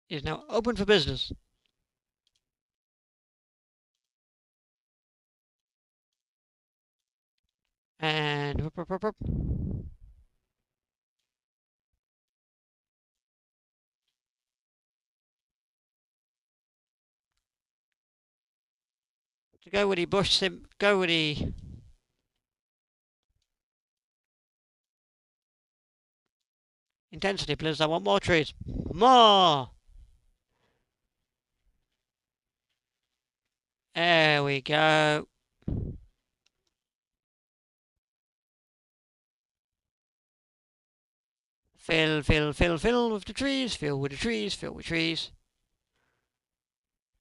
is now open for business. And to go with the bush sim, go with the intensity, please. I want more trees. More! There we go. Fill, fill, fill, fill with the trees. Fill with the trees. Fill with trees.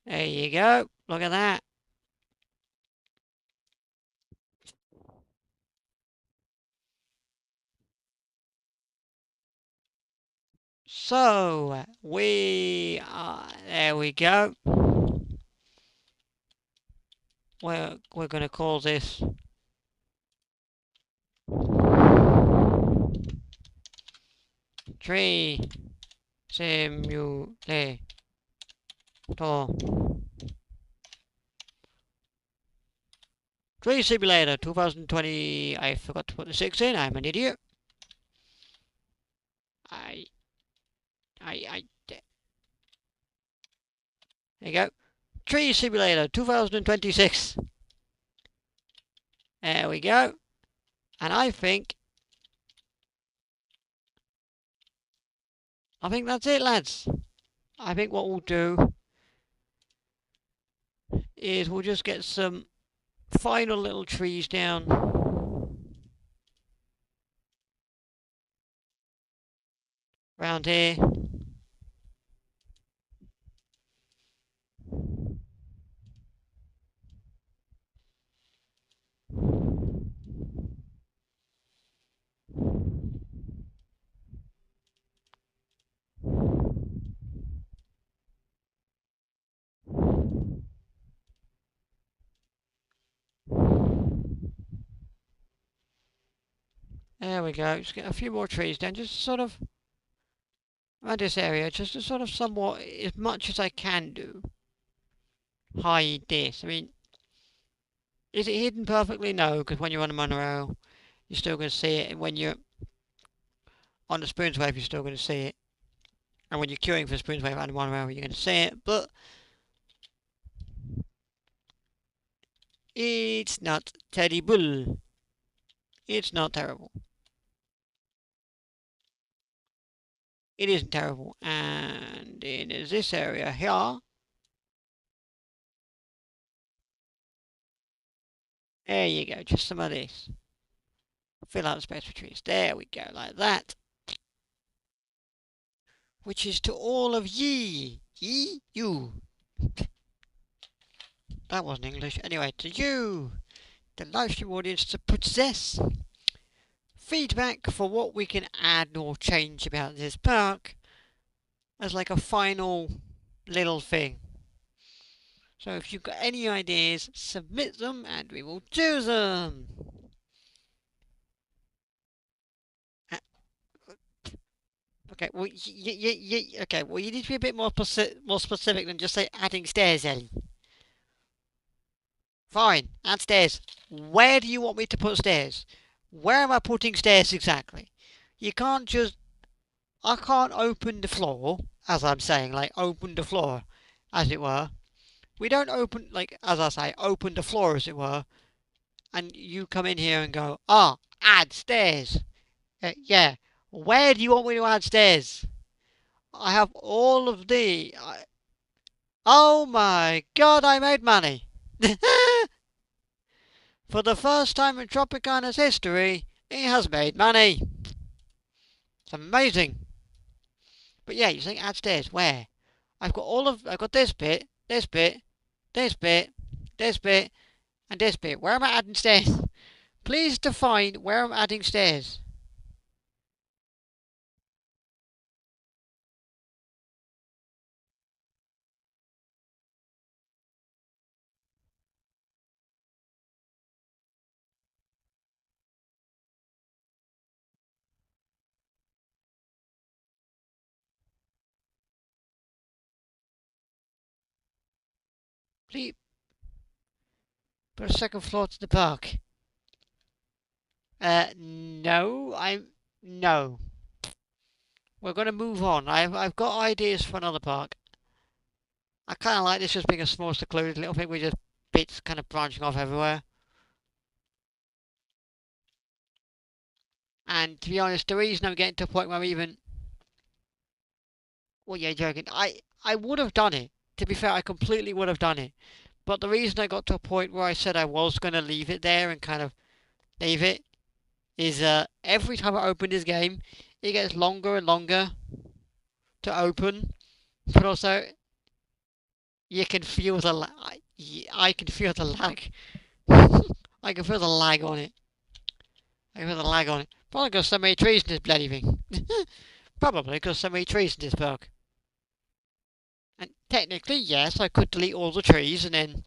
There you go. Look at that. So, we are, there we go. We're going to call this Tree Simulator. Tree Simulator 2020. I forgot to put the 6 in. I'm an idiot. I, there you go. Tree Simulator 2026. There we go. And I think that's it, lads. I think what we'll do is we'll just get some final little trees down around here. There we go. Just get a few more trees down, just sort of around this area, just to sort of somewhat, as much as I can do, hide this. I mean, is it hidden perfectly? No, because when you're on a monorail, you're still going to see it, and when you're on the spoons wave, you're still going to see it. And when you're queuing for spoons wave and the monorail, you're going to see it. But it's not terrible. It's not terrible. It isn't terrible. And in this area here, there you go, just some of this. Fill out the space for trees. There we go, like that. Which is to all of ye. Ye? You. That wasn't English. Anyway, to you, the live stream audience, to possess feedback for what we can add or change about this park as like a final little thing. So if you've got any ideas, submit them and we will choose them. Uh, Okay, well, okay, well, you need to be a bit more specific than just say adding stairs, Ellie. Fine, add stairs. Where do you want me to put stairs? Where am I putting stairs exactly? You can't just. I can't open the floor, as I'm saying, like open the floor, as it were. We don't open, like, as I say, open the floor, as it were, and you come in here and go, add stairs. Yeah, where do you want me to add stairs? I have all of the. Oh my god, I made money! For the first time in Tropicana's history, it has made money. It's amazing. But yeah, you're saying add stairs. Where? I've got this bit, this bit, this bit, this bit, and this bit. Where am I adding stairs? Please define where I'm adding stairs. Please put a second floor to the park. No, no. We're gonna move on. I've got ideas for another park. I kind of like this just being a small, secluded little thing with just bits kind of branching off everywhere. And to be honest, the reason I'm getting to a point where I'm even, well, yeah, joking. I would have done it. To be fair, I completely would have done it. But the reason I got to a point where I said I was gonna leave it there and kind of leave it is every time I open this game, it gets longer and longer to open. But also, you can feel the I can feel the lag. I can feel the lag on it. I can feel the lag on it. Probably because so many trees in this bloody thing. Probably because so many trees in this park. And technically, yes, I could delete all the trees and then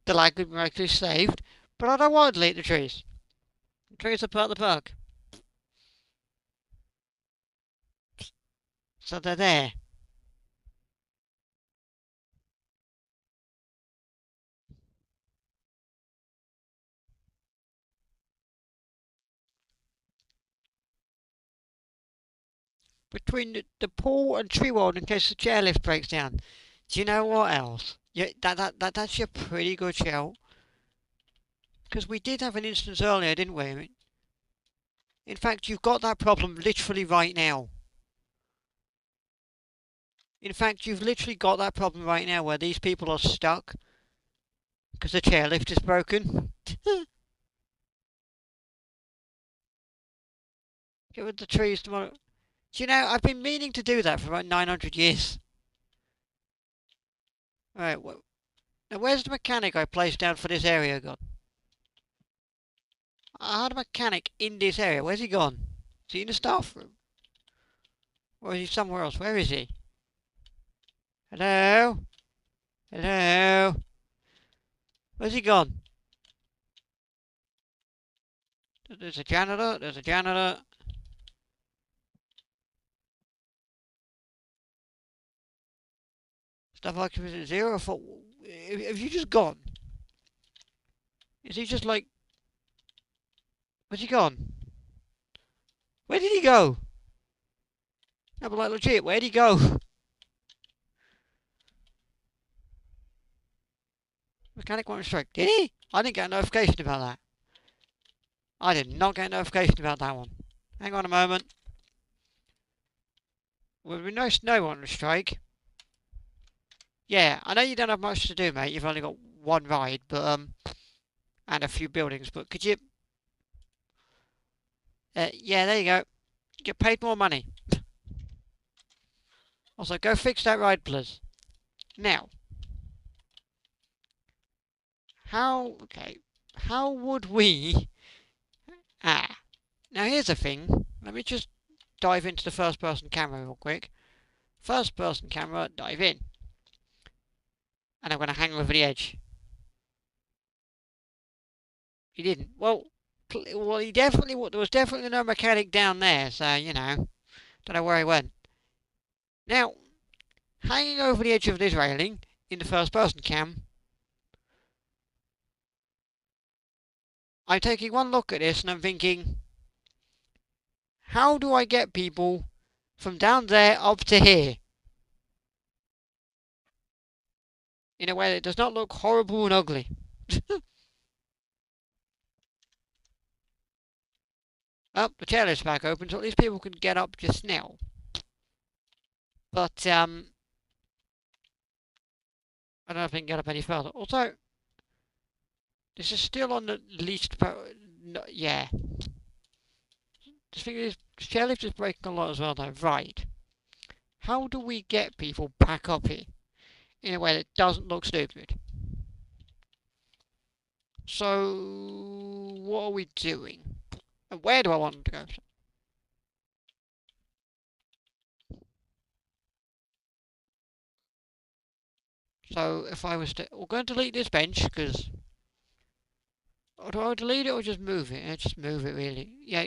the lag would be miraculously saved. But I don't want to delete the trees. The trees are part of the park. So they're there. Between the pool and tree world in case the chairlift breaks down. Do you know what else? Yeah, that's a pretty good shout. Because we did have an instance earlier, didn't we? In fact, you've got that problem literally right now. In fact, you've literally got that problem right now where these people are stuck because the chairlift is broken. Get rid of the trees tomorrow. Do you know, I've been meaning to do that for about 900 years. Right, now where's the mechanic I placed down for this area gone? I had a mechanic in this area. Where's he gone? Is he in the staff room? Or is he somewhere else? Where is he? Hello? Hello? Where's he gone? There's a janitor. There's a janitor. Stuff occupancy 0 for... Have you just gone? Is he just like... Where's he gone? Where did he go? No, but like legit, where'd he go? Mechanic won't strike. Did he? I didn't get a notification about that. I did not get a notification about that one. Hang on a moment. Would be nice to know on the strike. Yeah, I know you don't have much to do, mate. You've only got one ride, but and a few buildings. But could you? Yeah, there you go. Get paid more money. Also, go fix that ride, please. Now, how? Okay, how would we? Ah, now here's the thing. Let me just dive into the first-person camera real quick. First-person camera, dive in, and I'm going to hang over the edge. He didn't. Well, he definitely. There was definitely no mechanic down there, so you know, don't know where he went. Now, hanging over the edge of this railing in the first-person cam, I'm taking one look at this and I'm thinking, how do I get people from down there up to here in a way that does not look horrible and ugly? Oh, the chairlift's back open, so at least people can get up just now. But, I don't know if I can get up any further. Also, this is still on the least... No, yeah. The thing is, the chairlift is breaking a lot as well though. Right. How do we get people back up here in a way that doesn't look stupid? So, what are we doing? And where do I want them to go? So, if I was to... We're going to delete this bench, because... Or do I delete it or just move it? Just move it, really. Yeah,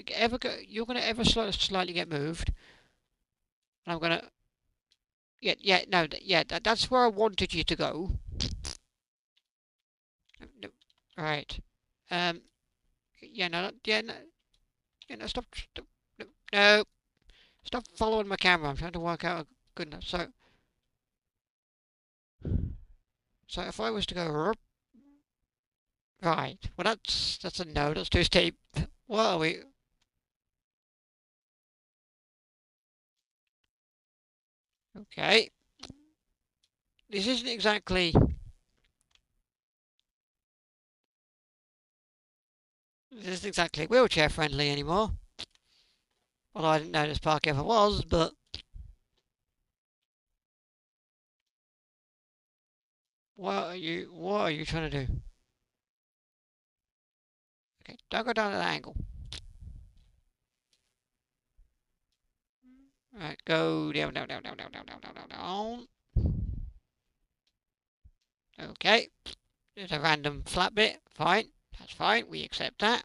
you're going to ever slightly get moved. And I'm going to... Yeah, no, yeah, that's where I wanted you to go. Right. Um. Yeah. No. Yeah. No. Yeah, no. Stop. Stop. No. No. Stop following my camera. I'm trying to work out a good enough. So if I was to go right, well that's a no. That's too steep. What are we? Okay. This isn't exactly. This isn't exactly wheelchair friendly anymore. Although I didn't know this park ever was, but what are you trying to do? Okay, don't go down at that angle. Right, go down, down, down, down, down, down, down, down, down, down. Okay, there's a random flat bit. Fine, that's fine. We accept that.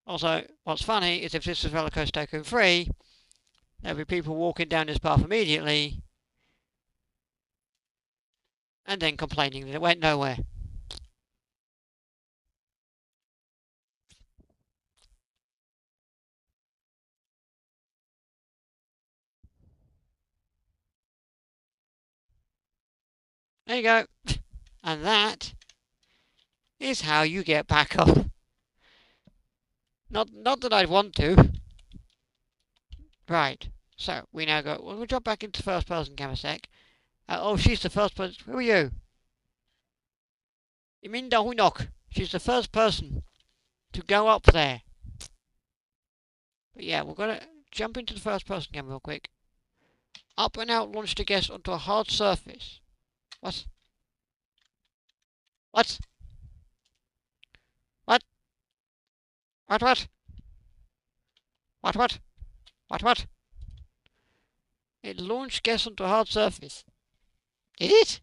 Also, what's funny is if this was Roller Coaster Tycoon 3, there'd be people walking down this path immediately and then complaining that it went nowhere. There you go. And that is how you get back up. Not that I'd want to. Right. So we now go. We'll drop back into first person camera sec. Oh, she's the first person. Who are you? Iminda Hunok. She's the first person to go up there. But yeah, we're gonna jump into the first person camera real quick. Up and out, launch the guest onto a hard surface. What? What? What? What? What? What? What? What? What? It launched guest onto a hard surface. Did it?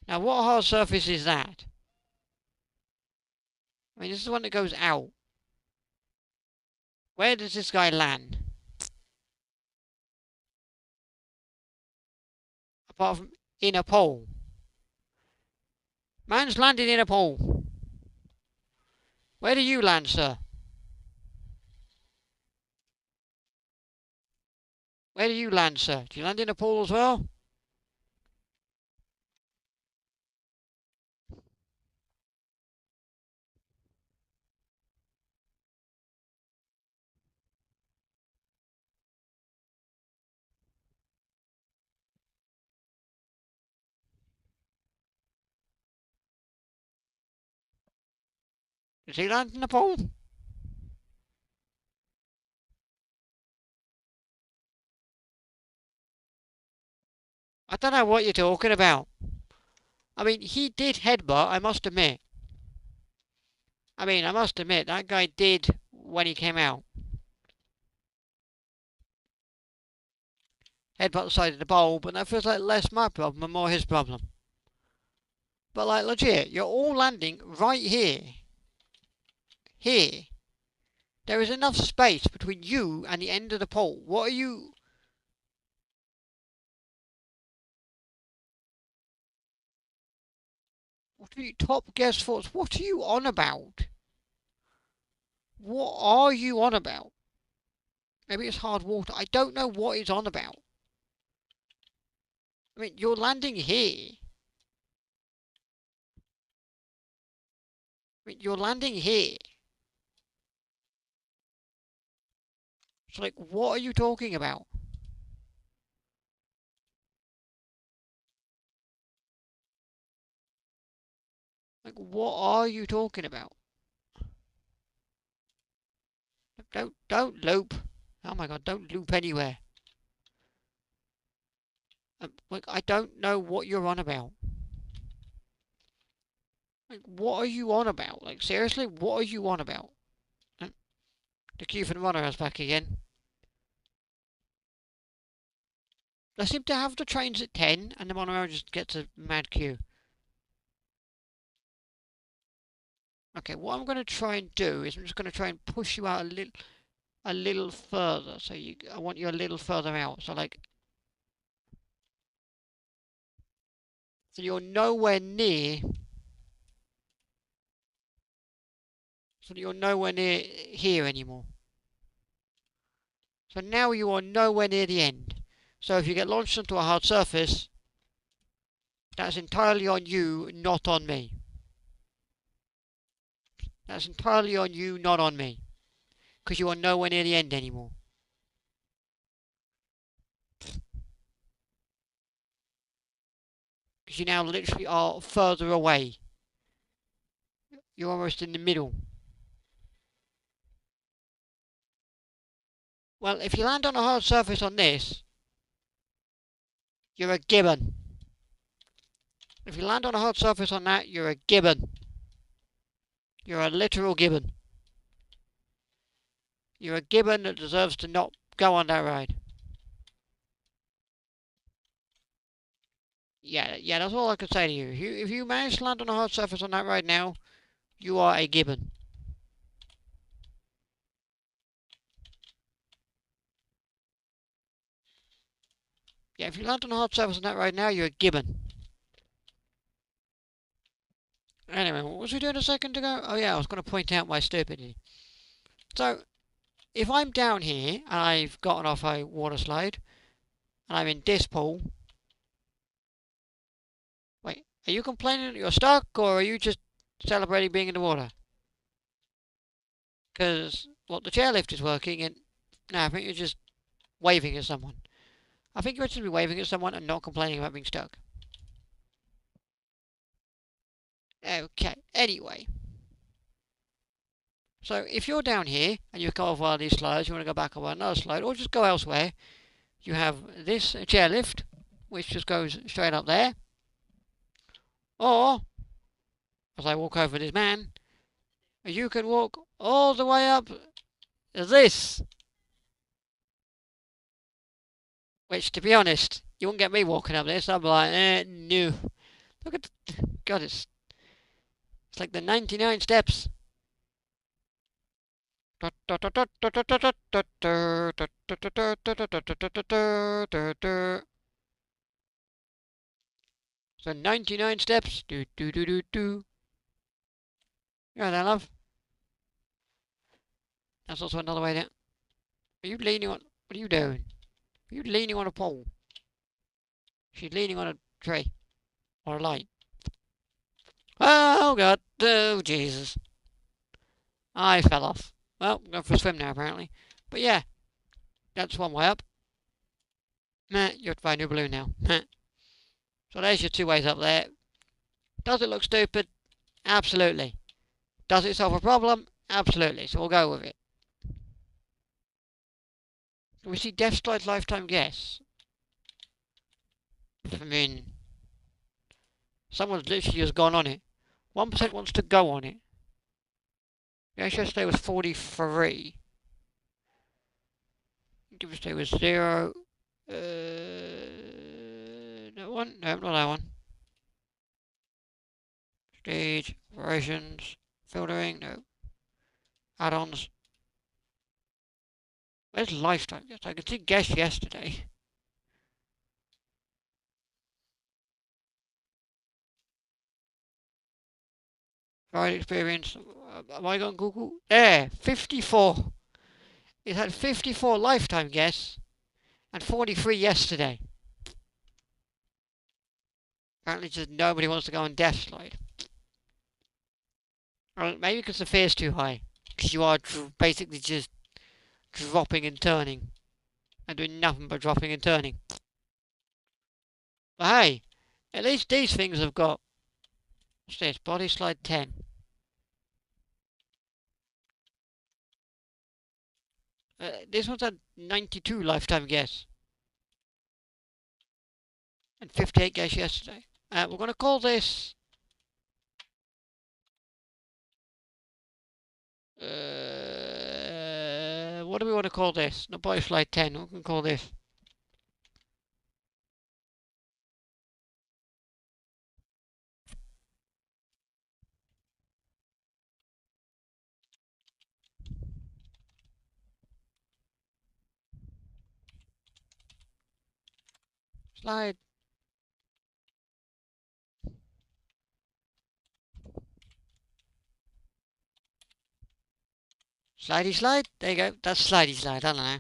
Now, what hard surface is that? I mean, this is the one that goes out. Where does this guy land? Apart from in a pole. Man's landed in a pole. Where do you land, sir? Where do you land, sir? Do you land in a pool as well? Does he land in a pool? I don't know what you're talking about. I mean, he did headbutt, I must admit. I must admit, that guy did when he came out. Headbutt the side of the bowl, but that feels like less my problem and more his problem. But like, legit, you're all landing right here. Here. There is enough space between you and the end of the pole. What are you... What are you... Top guest thoughts, what are you on about? What are you on about? Maybe it's hard water. I don't know what it's on about. I mean, you're landing here. I mean, you're landing here. So, like, what are you talking about? Like, what are you talking about? Don't loop. Oh my god, don't loop anywhere. Like, I don't know what you're on about. Like, what are you on about? Like, seriously, what are you on about? The Cuban runner is back again. They seem to have the trains at 10 and the monorail just gets a mad queue. Okay, what I'm going to try and do is I'm just going to try and push you out a little further. So I want you a little further out. So like So you're nowhere near. So you're nowhere near here anymore. So now you are nowhere near the end. So if you get launched onto a hard surface, that's entirely on you, not on me. That's entirely on you, not on me. Because you are nowhere near the end anymore. Because you now literally are further away. You're almost in the middle. Well, if you land on a hard surface on this, you're a gibbon. If you land on a hard surface on that, you're a gibbon. You're a literal gibbon. You're a gibbon that deserves to not go on that ride. Yeah, that's all I can say to you. If you manage to land on a hard surface on that ride now, you are a gibbon. Yeah, if you land on a hard surface on that ride now, you're a gibbon. Anyway, what was we doing a second ago? Oh yeah, I was going to point out my stupidity. So, if I'm down here, and I've gotten off a water slide, and I'm in this pool, wait, are you complaining that you're stuck, or are you just celebrating being in the water? Because, well, the chairlift is working, and no, I think you're just waving at someone. I think you're supposed to be waving at someone and not complaining about being stuck. Okay, anyway. So, if you're down here, and you've got off one of these slides, you want to go back over another slide, or just go elsewhere, you have this chairlift, which just goes straight up there. Or, as I walk over this man, you can walk all the way up this. Which, to be honest, you wouldn't get me walking up this. I'd be like, no. Look at, God, it's like the 99 steps. So 99 steps. Do do do do do. You know that, love? That's also another way down. Are you leaning on? What are you doing? Are you leaning on a pole? She's leaning on a tree or a light. Oh God! Oh Jesus! I fell off. Well, I'm going for a swim now apparently. But yeah, that's one way up. Meh, you have to buy a new balloon now. Meh. So there's your two ways up there. Does it look stupid? Absolutely. Does it solve a problem? Absolutely. So we'll go with it. Can we see Death Slide Lifetime Guess? I mean, someone's literally just gone on it. 1% wants to go on it. The yesterday was 43. Give us day was 0. That one? No, not that one. Stage, operations, filtering, no. Add-ons. Where's lifetime guess? I can see guess yesterday. Ride experience. Have I got Google? There, 54. It had 54 lifetime guess and 43 yesterday. Apparently just nobody wants to go on Death Slide. Or maybe because the fear's too high. Because you are basically just dropping and turning. And doing nothing but dropping and turning. But hey, at least these things have got... What's this? Body Slide 10. This one's had 92 lifetime guess. And 58 guess yesterday. We're going to call this... what do we want to call this? Not Body Slide 10. What can we call this? Slide Slidey slide. There you go. That's slidey slide. I don't know.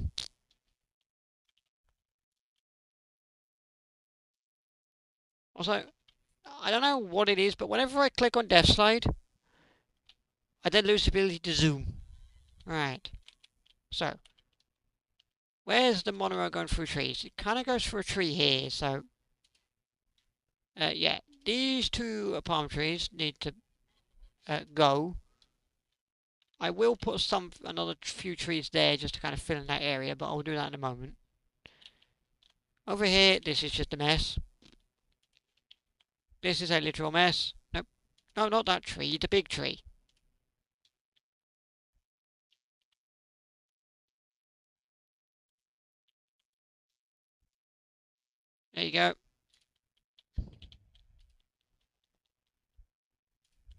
Also, I don't know what it is, but whenever I click on death slide, I then lose the ability to zoom. Right. So, where's the monorail going through trees? It kind of goes through a tree here, so... yeah. These two palm trees need to go. I will put another few trees there just to kind of fill in that area, but I'll do that in a moment. Over here, this is just a mess. This is a literal mess. Nope. No, not that tree, the big tree. There you go.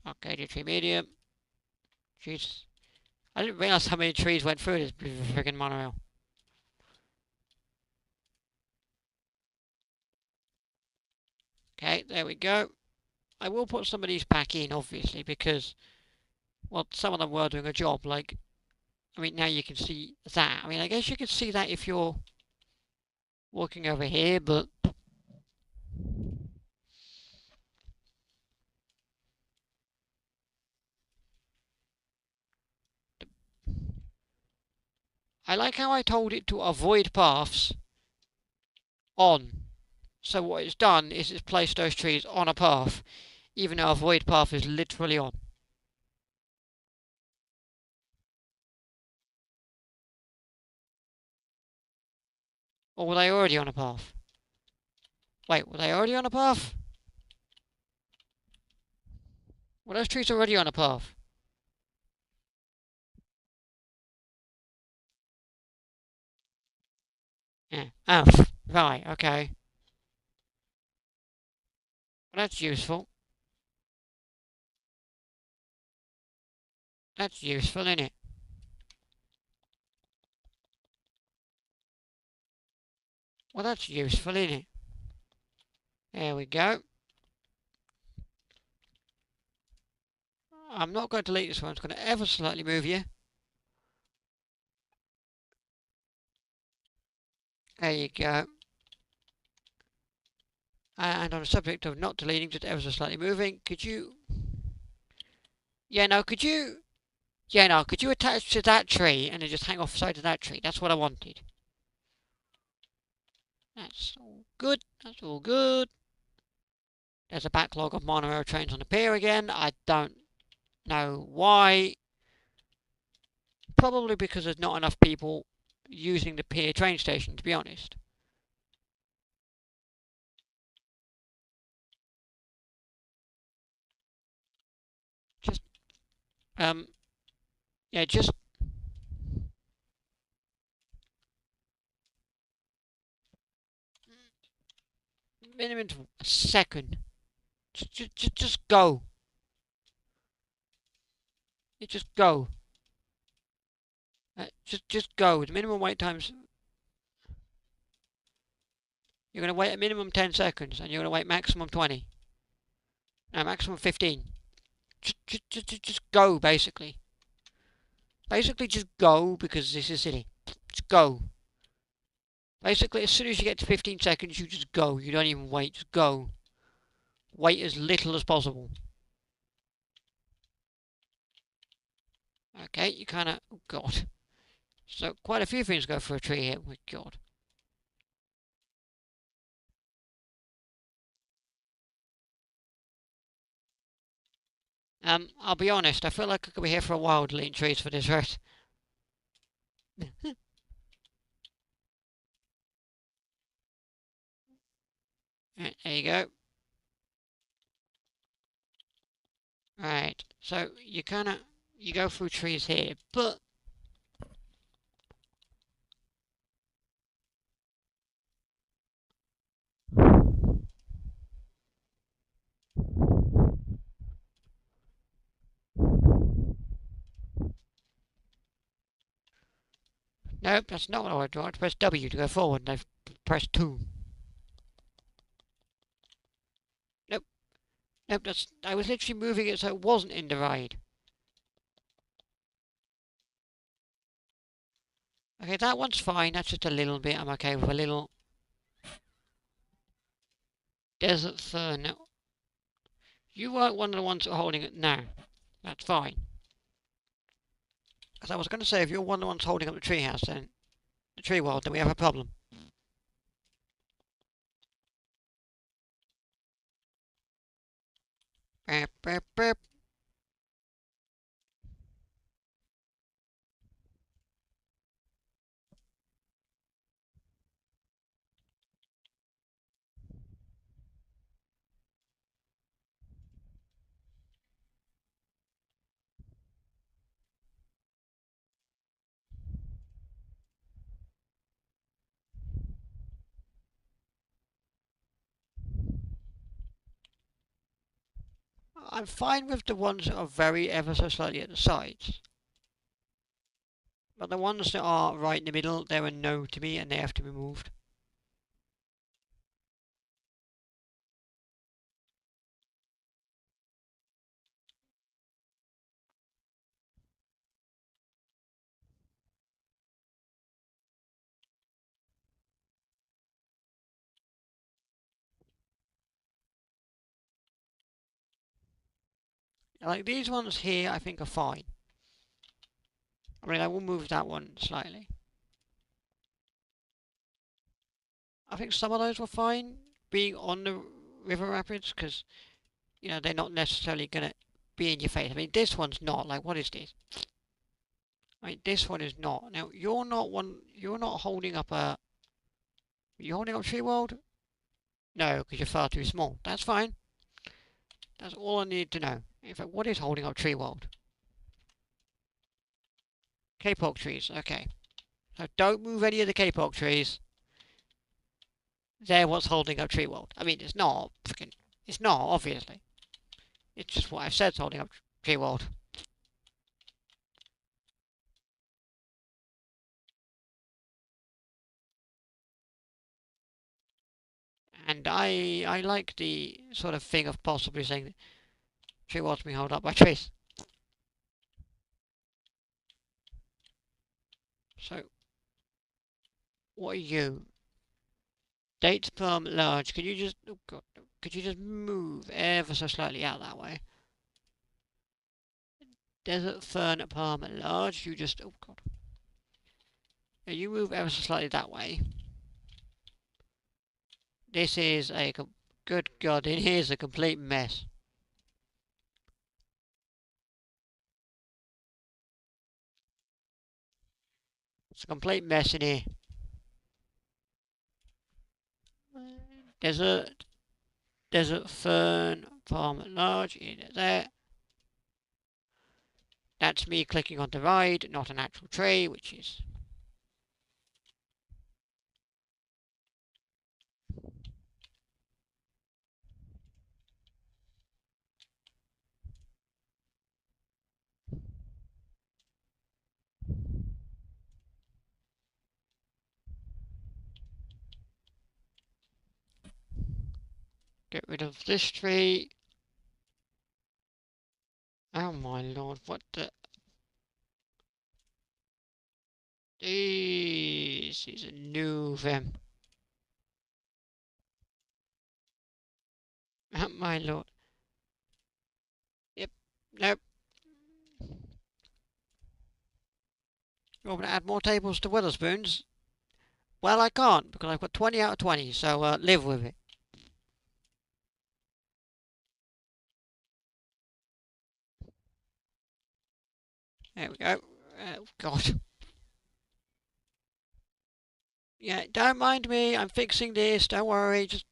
Okay, the tree medium. Jeez. I didn't realise how many trees went through this friggin' monorail. Okay, there we go. I will put some of these back in, obviously, because, well, some of them were doing a job. Like, I mean, now you can see that. I mean, I guess you can see that if you're walking over here, but I like how I told it to avoid paths on. So what it's done is it's placed those trees on a path, even though avoid path is literally on. Or were they already on a path? Wait, were they already on a path? Were those trees already on a path? Yeah. Oh, right, okay. Well, that's useful. That's useful, isn't it? Well, that's useful, isn't it? There we go. I'm not going to delete this one. It's going to ever slightly move you. There you go. And on the subject of not deleting, just ever so slightly moving, could you... Yeah, no, could you... Yeah, no, could you attach to that tree and then just hang off the side of that tree? That's what I wanted. That's all good. That's all good. There's a backlog of monorail trains on the pier again. I don't know why. Probably because there's not enough people using the pier train station, to be honest. Just, um, yeah, just minimum of a second. Just go. You just go. Just go. The minimum wait times. You're going to wait a minimum 10 seconds, and you're going to wait maximum 20. No, maximum 15. Just go, basically. Basically, just go, because this is silly. Just go. Basically, as soon as you get to 15 seconds, you just go. You don't even wait, just go. Wait as little as possible. Okay, you kind of... Oh, God. So, quite a few things go for a tree here. Oh, my God. I'll be honest, I feel like I could be here for a while deleting trees for this rest. Right, there you go. Right, so you kind of... You go through trees here, but... Nope, that's not what I want to do. I want to press W to go forward, and I've pressed 2. Nope, nope, that's... I was literally moving it so it wasn't in the ride. Okay, that one's fine. That's just a little bit. I'm okay with a little desert fern. Now, you weren't one of the ones that are holding it now. That's fine. Because I was going to say, if you're one of the ones holding up the treehouse, then the tree world, then we have a problem. Beep, beep, beep. I'm fine with the ones that are very ever so slightly at the sides. But the ones that are right in the middle, they're a no to me and they have to be moved. Like these ones here, I think are fine. I mean, I will move that one slightly. I think some of those were fine being on the river rapids because, you know, they're not necessarily going to be in your face. I mean, this one's not. Like, what is this? I mean, this one is not. Now, you're not holding up a, you holding up Tree World? No, because you're far too small. That's fine. That's all I need to know. In fact, what is holding up Tree World? K-pop trees, okay. So don't move any of the K-pop trees. They're what's holding up Tree World. I mean, it's not, freaking, it's not, obviously. It's just what I've said's holding up Tree World. And I like the sort of thing of possibly saying that Tree World's being held up by trees. So, what are you? Dates perm large. Could you just, oh god, could you just move ever so slightly out that way? Desert fern palm large. You just, oh god. Now you move ever so slightly that way. This is a, good god, in here's a complete mess. It's a complete mess in here. Desert, desert fern palm large, in there. That's me clicking on divide, not an actual tree, which is get rid of this tree. Oh my lord, what the... This is a new them. Oh my lord. Yep, nope. You want me to add more tables to Witherspoons? Well, I can't, because I've got 20 out of 20, so live with it. There we go. Oh, God. Yeah, don't mind me, I'm fixing this, don't worry, just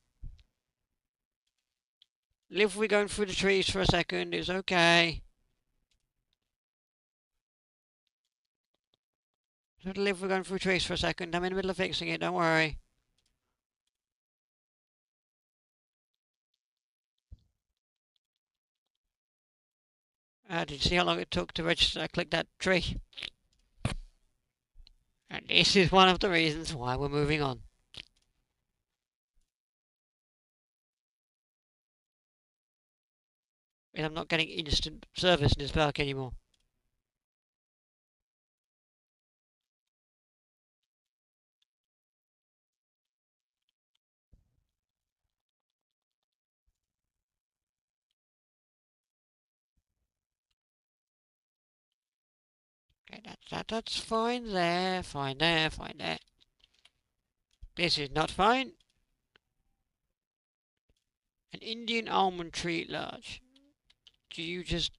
live with going through the trees for a second, it's okay. Just live with going through trees for a second, I'm in the middle of fixing it, don't worry. Did you see how long it took to register? I clicked that tree. And this is one of the reasons why we're moving on. And I'm not getting instant service in this park anymore. Right, that's fine there, fine there, fine there. This is not fine. An Indian almond tree large. Do you just...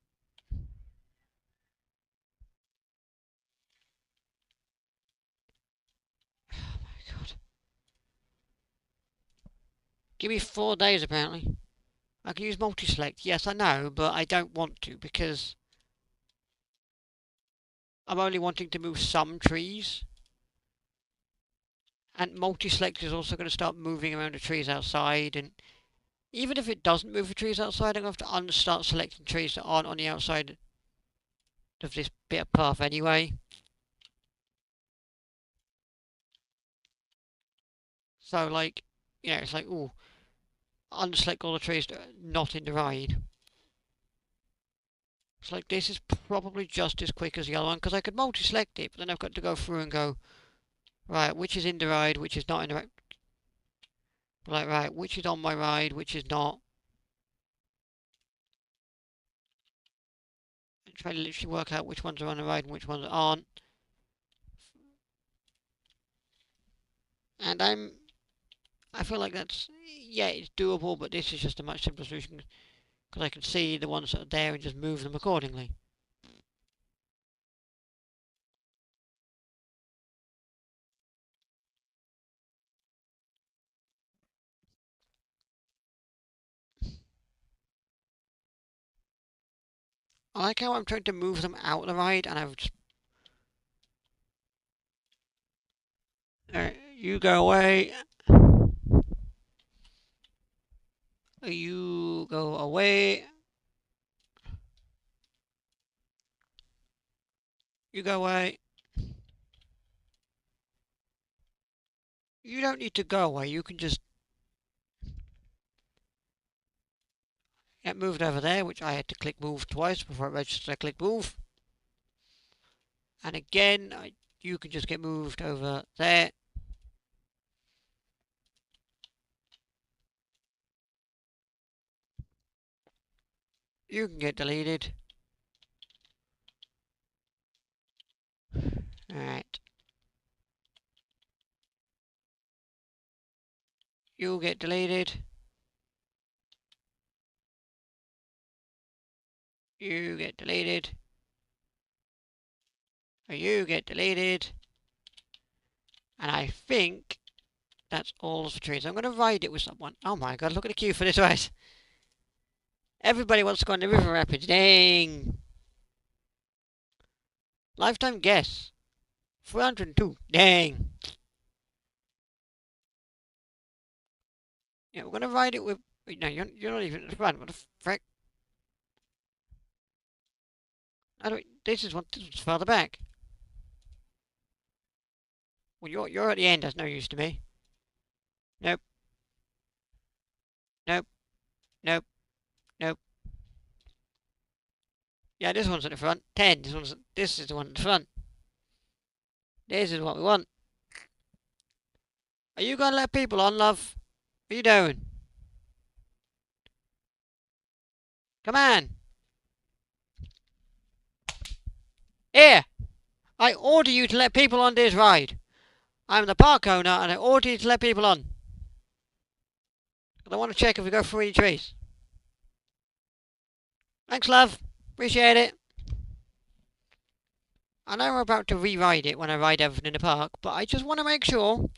Oh my god. Give me 4 days apparently. I can use multi-select. Yes, I know, but I don't want to because I'm only wanting to move some trees. And multi-select is also going to start moving around the trees outside. And even if it doesn't move the trees outside, I'm going to have to start selecting trees that aren't on the outside of this bit of path anyway. So, like, you know, it's like, ooh, unselect all the trees that are not in the ride. It's like, this is probably just as quick as the other one, because I could multi-select it, but then I've got to go through and go, right, which is in the ride, which is not in the ride. Like, right, which is on my ride, which is not. And try to literally work out which ones are on the ride and which ones aren't. And I feel like that's, yeah, it's doable, but this is just a much simpler solution, because I can see the ones that are there and just move them accordingly. I like how I'm trying to move them out of the ride, and I've just... you go away. You go away. You go away. You don't need to go away. You can just get moved over there, which I had to click move twice before it registers I click move. And again, you can just get moved over there. You can get deleted. Alright. You'll get deleted. You get deleted. You get deleted. And I think that's all of the trees. I'm going to ride it with someone. Oh my god, look at the queue for this race. Everybody wants to go on the river rapids. Dang. Lifetime guess. 302. Dang. Yeah, we're going to ride it with... No, you're not even at the front. What the frick? I don't... This one's further back. Well, you're at the end. That's no use to me. Nope. Nope. Nope. Nope. Yeah, this one's at the front. 10. This is the one at the front. This is what we want. Are you gonna let people on, love? What are you doing? Come on. Here. I order you to let people on this ride. I'm the park owner and I order you to let people on. I want to check if we go through any trees. Thanks, love. Appreciate it. I know we're about to re-ride it when I ride everything in the park, but I just want to make sure.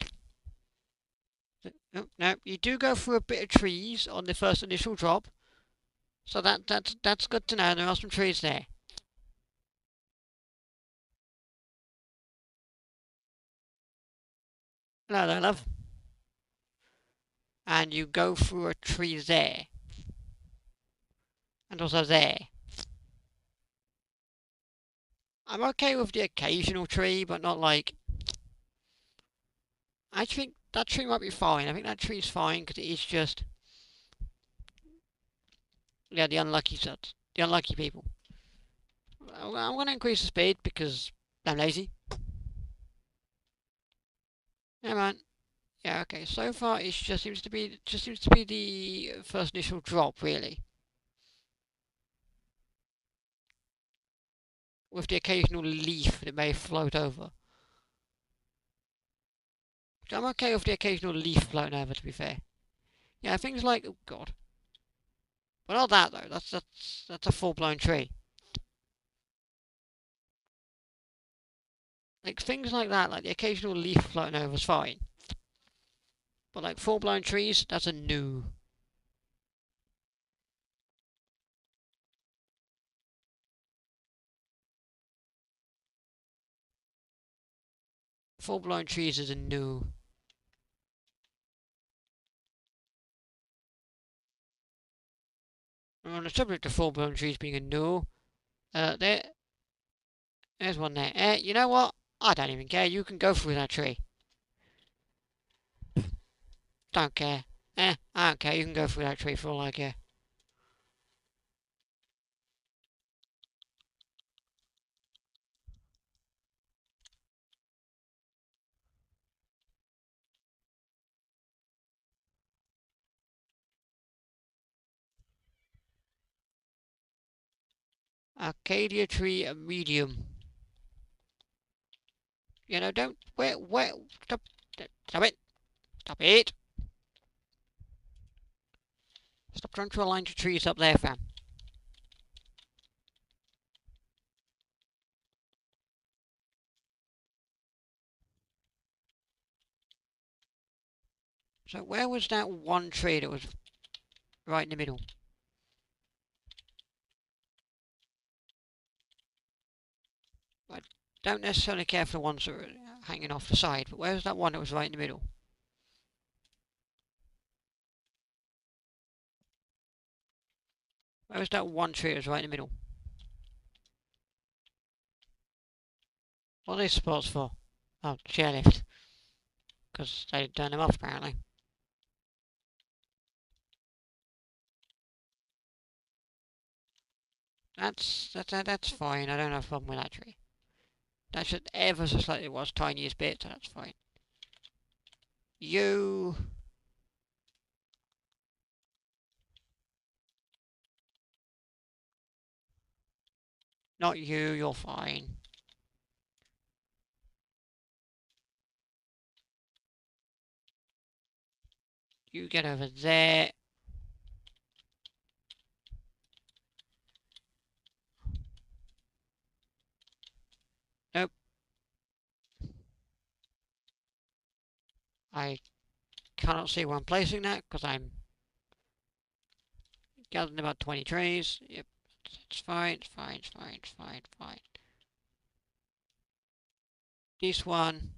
No, you do go through a bit of trees on the first initial drop. So that's good to know. There are some trees there. Hello there, love. And you go through a tree there. And also there. I'm okay with the occasional tree, but not like... I think that tree might be fine. I think that tree's fine because it is just... Yeah, the unlucky sets. The unlucky people. I'm going to increase the speed because I'm lazy. Yeah, man. Yeah, okay. So far, it just seems to be the first initial drop, really. with the occasional leaf that may float over. I'm okay with the occasional leaf floating over, to be fair. Yeah, things like, oh god. But not that though, that's a full-blown tree. Like things like that, like the occasional leaf floating over is fine. But like full-blown trees, that's a no. Full-blown trees is a no. And on the subject of full-blown trees being a no, there's one there. You know what? I don't even care. You can go through that tree. Don't care. I don't care. You can go through that tree for all I care. Arcadia tree medium. You know, don't. Where, stop. Stop it. Stop it. Stop trying to align your trees up there, fam. So where was that one tree that was right in the middle? I don't necessarily care for the ones that are hanging off the side, but where's that one that was right in the middle? Where was that one tree that was right in the middle? What are these spots for? Oh, chairlift. Because they turned them off, apparently. That's fine. I don't have a problem with that tree. That's just ever so slightly was tiniest bit, so that's fine. You... Not you, you're fine. You get over there. Nope. I cannot see where I'm placing that, because I'm gathering about 20 trees. Yep. It's fine, it's fine, it's fine, it's fine, it's fine. This one.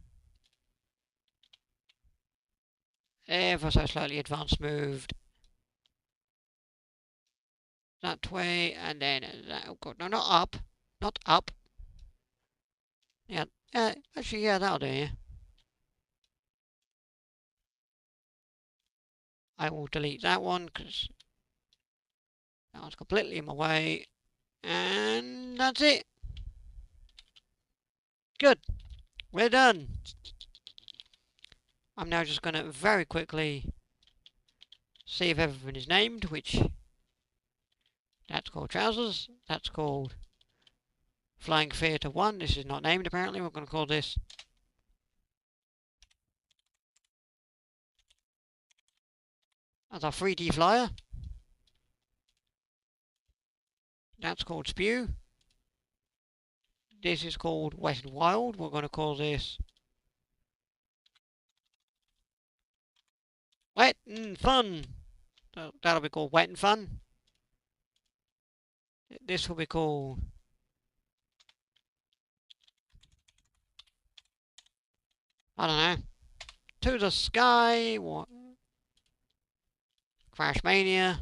Ever so slightly advanced moved. That way, and then that. Oh god, no, not up. Not up. Yeah, actually, yeah, that'll do, yeah. I will delete that one, because that one's completely in my way. And that's it. Good. We're done. I'm now just going to very quickly see if everything is named, which that's called trousers. That's called Flying Theatre 1. This is not named apparently. We're going to call this as our 3D flyer. That's called Spew. This is called Wet and Wild. We're going to call this Wet and Fun. That'll be called Wet and Fun. This will be called I don't know. To the Sky. What? Crash Mania.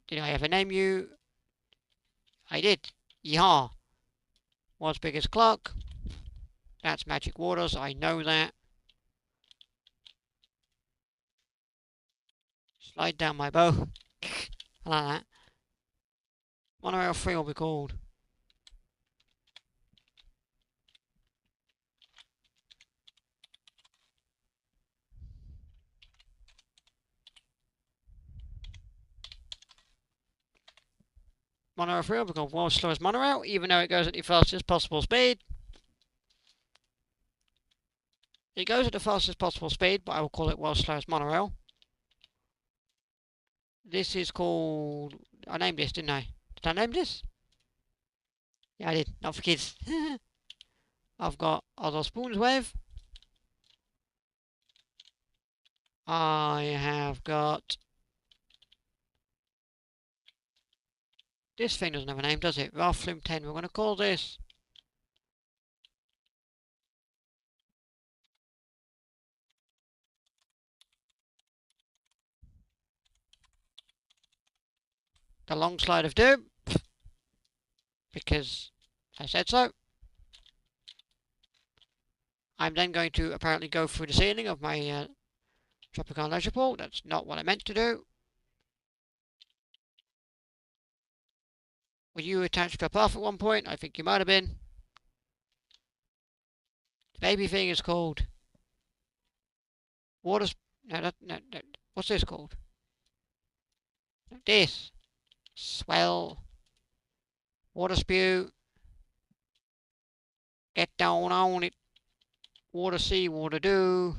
Did I ever name you? I did. Yeehaw. World's biggest clock. That's Magic Waters. I know that. Slide down my bow. I like that. Monorail 3 will be called Monorail 3 will become world's slowest monorail, even though it goes at the fastest possible speed. It goes at the fastest possible speed, but I will call it world's slowest monorail. This is called... I named this, didn't I? Did I name this? Yeah, I did. Not for kids. I've got Otto Spoon's Wave. I have got... This thing doesn't have a name, does it? Ralph Flim 10. We're going to call this... The Long Slide of Doom. Because I said so. I'm then going to apparently go through the ceiling of my Tropicana leisure pool. That's not what I meant to do. Were you attached to a path at one point? I think you might have been. The baby thing is called... Water... No. What's this called? This. Swell. Water spew. Get down on it. Water see, water do.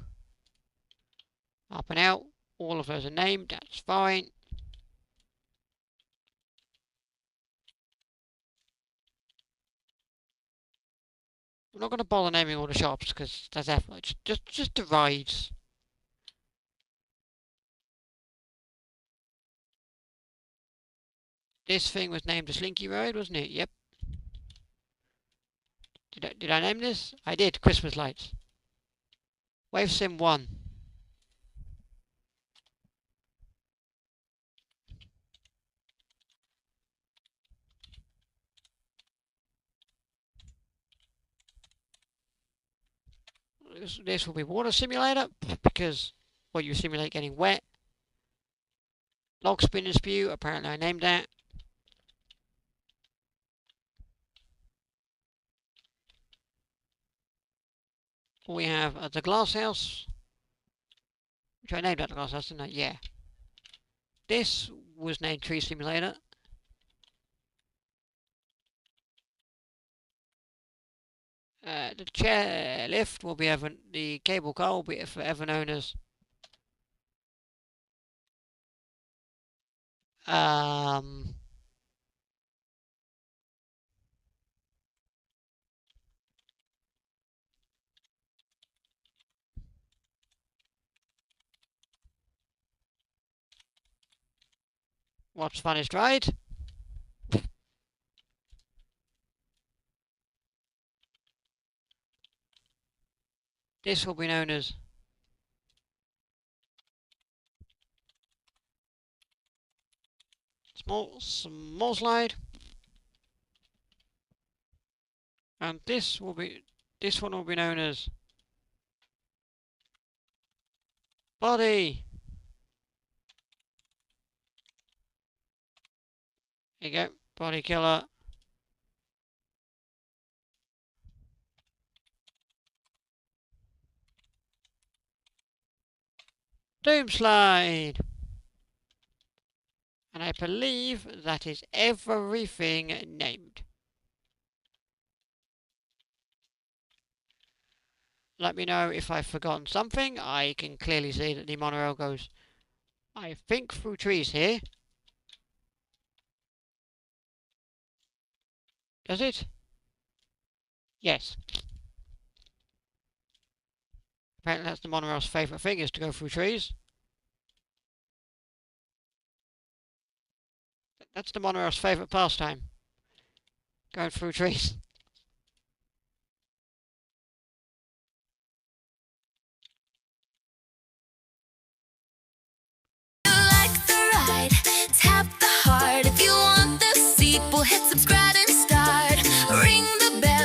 Up and out. All of those are named. That's fine. I'm not going to bother naming all the shops because that's effort. Just the rides. This thing was named the Slinky Road, wasn't it? Yep. Did I name this? I did. Christmas lights. Wave Sim 1. This will be Water Simulator because, well, you simulate getting wet. Log Spin and Spew. Apparently I named that. We have the Glass House, which I named that the Glass House, didn't I? Yeah. This was named Tree Simulator. The chair lift will be the cable car will be forever known as what's funnest ride? This will be known as small slide, and this one will be known as body. There you go, body killer. Doom slide. And I believe that is everything named. Let me know if I've forgotten something. I can clearly see that the monorail goes, I think, through trees here. Does it? Yes. Apparently that's the monorail's favourite thing, is to go through trees. That's the monorail's favourite pastime. Going through trees.